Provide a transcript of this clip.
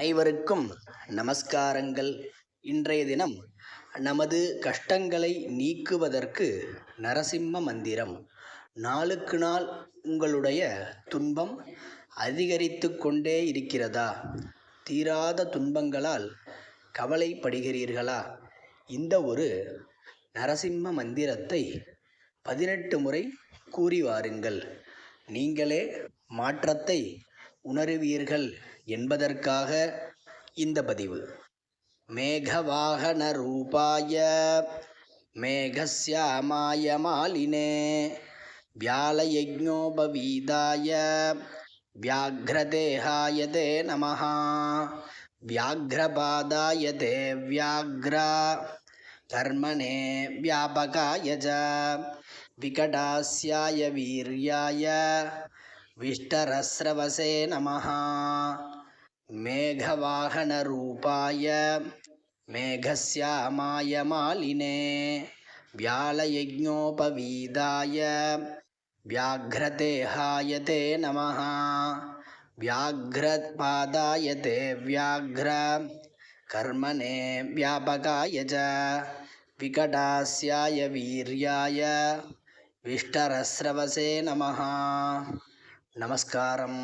அனைவருக்கும் நமஸ்காரங்கள். இன்றைய தினம் நமது கஷ்டங்களை நீக்குவதற்கு நரசிம்ம மந்திரம். நாளுக்கு நாள் உங்களுடைய துன்பம் அதிகரித்து கொண்டே இருக்கிறதா? தீராத துன்பங்களால் கவலைப்படுகிறீர்களா? இந்த ஒரு நரசிம்ம மந்திரத்தை 18 முறை கூறி வாருங்கள். நீங்களே மாற்றத்தை உணருவீர்கள் என்பதற்காக இந்த பதிவு. மேகவாகன ரூபாய மேகஸ்யாமாய மாலினே வியாலயஜ்ஞோபவீதாய வியாக்ரதேஹாய தே நமஹ. வியாக்ரபாதாய தே வியாக்ரா கர்மணே வியாபகாய ஜ விகடாஸ்யாய வீர்யாய விஷ்டரஸ்ரவசே நமஹ. மேகவாகன ரூபாய மேகஸ்யாமாய மாலினே வியாலயஜ்ஞோபவீதாய வியாக்ரதேஹாய தே நமஹ. வியாக்ரபாதாய தே வியாக்ர கர்மணே வியாபகாய ஜ விகடாஸ்யாய வீர்யாய விஷ்டரஸ்ரவசே நமஹ. நமஸ்காரம்.